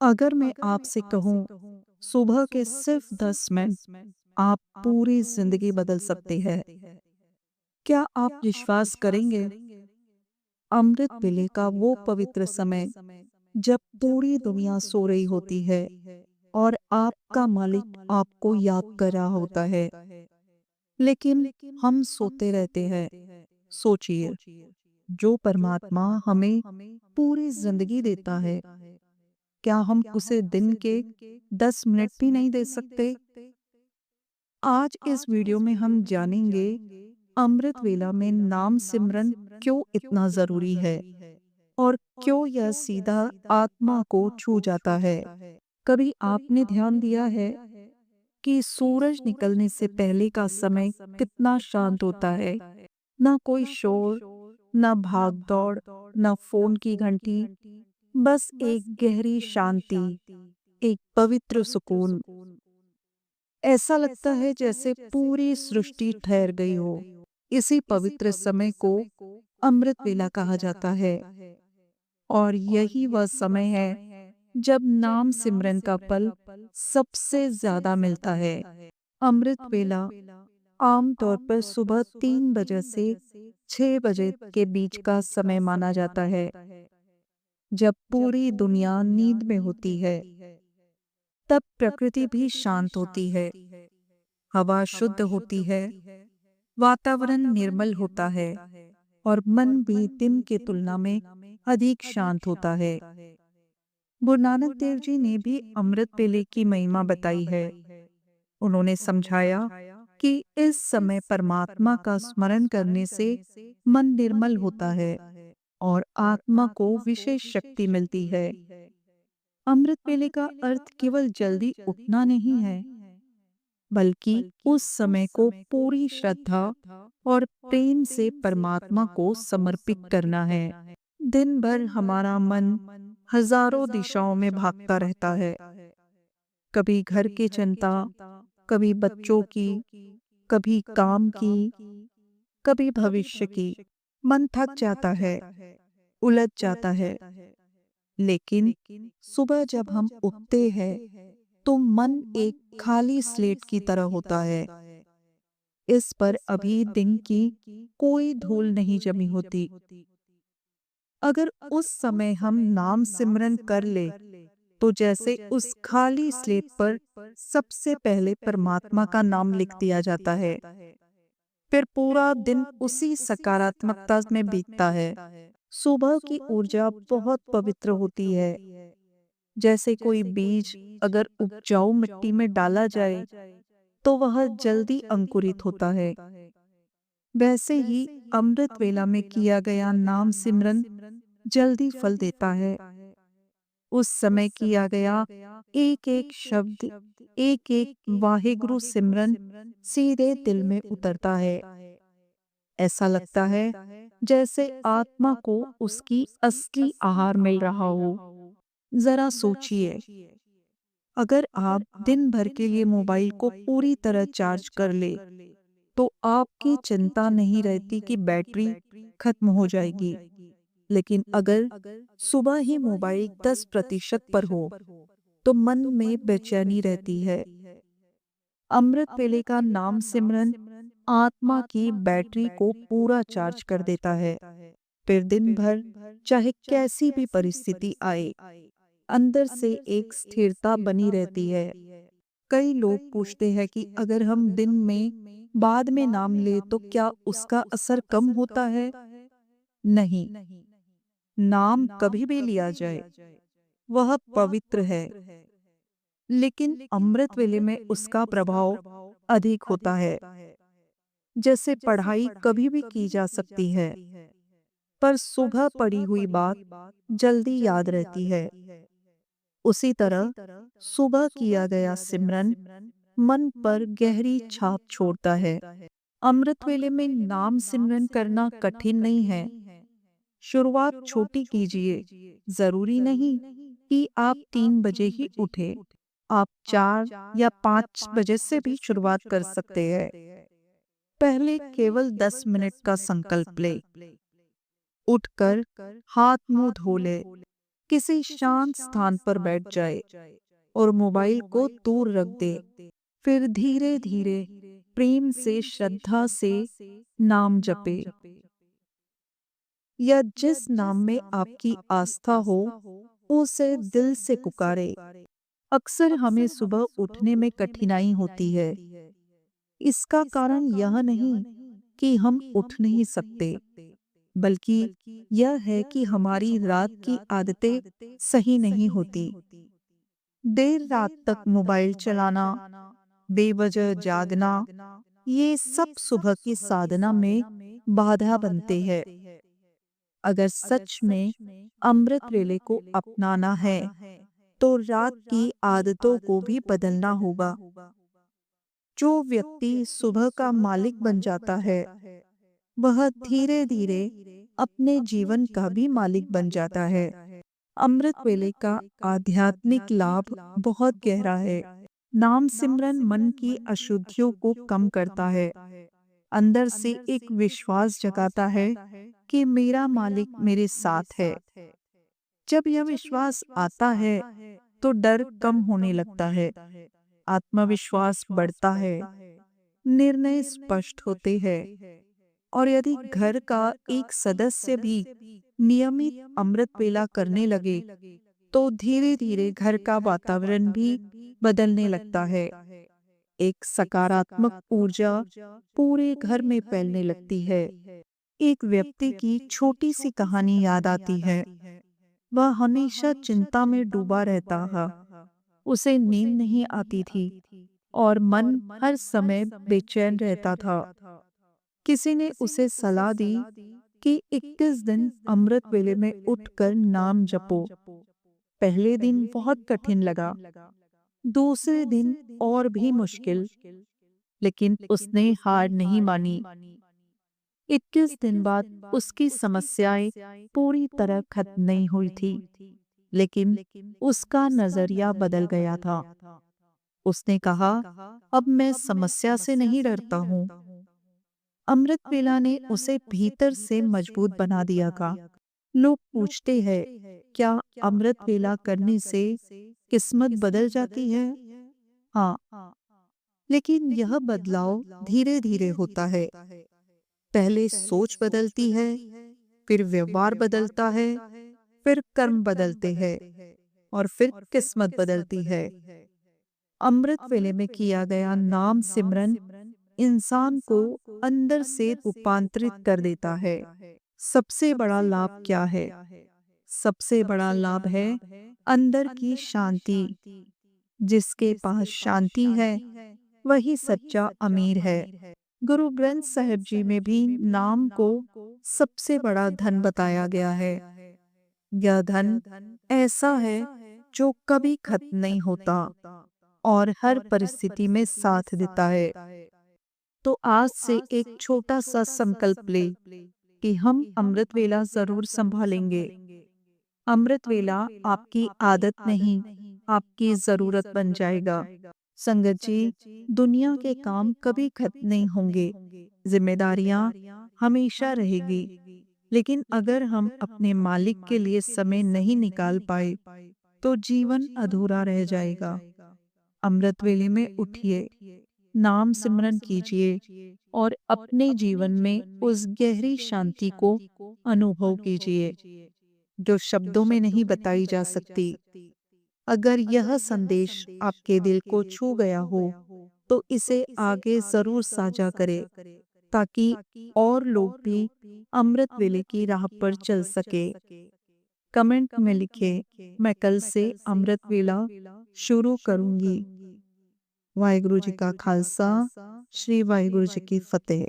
अगर मैं आपसे कहूँ सुबह के सिर्फ 10 मिनट आप पूरी जिंदगी बदल सकते हैं, क्या आप विश्वास करेंगे? अमृत वेले का वो पवित्र समय जब पूरी दुनिया सो रही होती है और आपका मालिक आपको याद कर रहा होता है, लेकिन हम सोते रहते हैं। सोचिए, जो परमात्मा हमें पूरी जिंदगी देता है, क्या हम उसे दिन के 10 मिनट भी नहीं दे सकते? आज इस वीडियो में हम जानेंगे अमृत वेला में नाम सिमरन क्यों इतना जरूरी है और क्यों यह सीधा आत्मा को छू जाता है। कभी आपने ध्यान दिया है कि सूरज निकलने से पहले का समय कितना शांत होता है? ना कोई शोर, ना भाग दौड़, ना फोन की घंटी, बस एक गहरी शांति, एक पवित्र सुकून। ऐसा लगता है जैसे पूरी सृष्टि ठहर गई हो। इसी पवित्र समय को अमृत वेला कहा जाता है और यही वह समय है जब नाम सिमरन का पल सबसे ज्यादा मिलता है। अमृत वेला आमतौर पर सुबह 3 बजे से 6 बजे के बीच का समय माना जाता है, जब पूरी दुनिया नींद में होती है। तब प्रकृति भी शांत होती है, हवा शुद्ध होती है, वातावरण निर्मल होता है और मन भी दिन की तुलना में अधिक शांत होता है। गुरु नानक देव जी ने भी अमृत वेले की महिमा बताई है। उन्होंने समझाया कि इस समय परमात्मा का स्मरण करने से मन निर्मल होता है और आत्मा को विशेष शक्ति मिलती है। अमृत वेले का अर्थ केवल जल्दी उठना नहीं है, बल्कि उस समय को पूरी श्रद्धा और प्रेम से परमात्मा को समर्पित करना है। दिन भर हमारा मन हजारों दिशाओं में भागता रहता है, कभी घर की चिंता, कभी बच्चों की, कभी काम की, कभी भविष्य की। मन थक जाता है, उलझ जाता है, लेकिन सुबह जब हम उठते हैं तो मन एक खाली स्लेट की तरह होता है। इस पर अभी दिन की कोई धूल नहीं जमी होती। अगर उस समय हम नाम सिमरन कर ले तो जैसे उस खाली स्लेट पर सबसे पहले परमात्मा का नाम लिख दिया जाता है। फिर पूरा दिन उसी सकारात्मकता में बीतता है। सुबह की ऊर्जा बहुत पवित्र होती है। जैसे कोई बीज अगर उपजाऊ मिट्टी में डाला जाए तो वह जल्दी अंकुरित होता है। वैसे ही अमृत वेला में किया गया नाम सिमरन जल्दी फल देता है। उस समय किया गया एक एक शब्द, एक एक वाहिगुरु सिमरन सीधे दिल में उतरता है। ऐसा लगता है जैसे आत्मा को उसकी असली आहार मिल रहा हो। जरा सोचिए, अगर आप दिन भर के लिए मोबाइल को पूरी तरह चार्ज कर ले तो आपकी चिंता नहीं रहती कि बैटरी खत्म हो जाएगी। लेकिन अगर सुबह ही मोबाइल 10% पर हो तो मन में बेचैनी रहती है। अमृत वेले का नाम सिमरन आत्मा की बैटरी को पूरा चार्ज कर देता है। फिर दिन भर चाहे कैसी भी परिस्थिति आए, अंदर से एक स्थिरता बनी रहती है। कई लोग पूछते हैं कि अगर हम दिन में बाद में नाम ले तो क्या उसका असर कम होता है? नहीं, नाम कभी भी लिया जाए, वह पवित्र है, लेकिन अमृत वेले में उसका प्रभाव अधिक होता है। जैसे पढ़ाई कभी भी की जा सकती है, पर सुबह पढ़ी हुई बात जल्दी याद रहती है। उसी तरह सुबह किया गया सिमरन मन पर गहरी छाप छोड़ता है। अमृत वेले में नाम सिमरन करना कठिन नहीं है। शुरुआत छोटी कीजिए। जरूरी नहीं कि आप 3 बजे ही उठे, आप 4 या 5 बजे से भी शुरुआत कर सकते हैं। पहले केवल 10 मिनट का संकल्प ले। उठकर हाथ मुंह धो ले, किसी शांत स्थान पर बैठ जाए और मोबाइल को दूर रख दे। फिर धीरे धीरे प्रेम से, श्रद्धा से नाम जपे, या जिस नाम में आपकी आस्था हो उसे दिल से पुकारे। अक्सर हमें सुबह उठने में कठिनाई होती है। इसका कारण यह नहीं कि हम उठ नहीं सकते, बल्कि यह है कि हमारी रात की आदतें सही नहीं होती। देर रात तक मोबाइल चलाना, बेवजह जागना, ये सब सुबह की साधना में बाधा बनते हैं। अगर सच में अमृत वेले को अपनाना है, तो रात की आदतों को भी बदलना होगा। जो व्यक्ति सुबह का मालिक बन जाता है, वह धीरे धीरे अपने जीवन का भी मालिक बन जाता है। अमृत वेले का आध्यात्मिक लाभ बहुत गहरा है। नाम सिमरन मन की अशुद्धियों को कम करता है, अंदर से एक विश्वास जगाता है कि मेरा मालिक मेरे साथ है। जब यह विश्वास आता है, तो डर कम होने लगता है, आत्मविश्वास बढ़ता है, निर्णय स्पष्ट होते हैं। और यदि घर का एक सदस्य भी नियमित अमृत वेला करने लगे, तो धीरे धीरे घर का वातावरण भी बदलने लगता है। एक सकारात्मक ऊर्जा पूरे घर में फैलने लगती है। एक व्यक्ति की छोटी सी कहानी याद आती है। वह हमेशा चिंता में डूबा रहता था, उसे नींद नहीं आती थी और मन हर समय बेचैन रहता था। किसी ने उसे सलाह दी कि 21 दिन अमृत वेले में उठकर नाम जपो। पहले दिन बहुत कठिन लगा, दूसरे दिन और भी मुश्किल, लेकिन उसने हार नहीं मानी। 21 दिन बाद उसकी समस्याएं पूरी तरह खत्म नहीं हुई थी, लेकिन उसका नजरिया बदल गया था। उसने कहा, अब मैं समस्या से नहीं डरता हूँ। अमृत वेला ने उसे भीतर से मजबूत बना दिया था। लोग पूछते हैं, क्या अमृत वेला करने से किस्मत बदल जाती है? हाँ, लेकिन यह बदलाव धीरे धीरे होता है। पहले सोच बदलती है, फिर व्यवहार बदलता है, फिर कर्म बदलते हैं और फिर किस्मत बदलती है। अमृत वेले में किया गया नाम सिमरन इंसान को अंदर से रूपांतरित कर देता है। सबसे बड़ा लाभ क्या है? सबसे बड़ा लाभ है अंदर की शांति। जिसके पास शांति है, वही सच्चा अमीर है। गुरु ग्रंथ साहिब जी में भी नाम को सबसे बड़ा धन बताया गया है। यह धन ऐसा है जो कभी खत्म नहीं होता और हर परिस्थिति में साथ देता है। तो आज से एक छोटा सा संकल्प ले कि हम अमृत वेला जरूर संभालेंगे। अमृत वेला आपकी आदत नहीं, आपकी जरूरत बन जाएगा। संगत जी, दुनिया के काम कभी खत्म नहीं होंगे, जिम्मेदारियां हमेशा रहेगी, लेकिन अगर हम अपने मालिक के लिए समय नहीं निकाल पाए, तो जीवन अधूरा रह जाएगा। अमृत वेले में उठिए, नाम सिमरन कीजिए और अपने जीवन में उस गहरी शांति को अनुभव कीजिए जो शब्दों में नहीं बताई जा सकती। अगर यह संदेश आपके दिल को छू गया हो, तो इसे आगे जरूर साझा करें, ताकि और लोग भी अमृत वेले की राह पर चल सके। कमेंट में लिखे, मैं कल से अमृत वेला शुरू करूंगी। वाहिगुरु जी का खालसा, श्री वाहिगुरु जी की फतेह।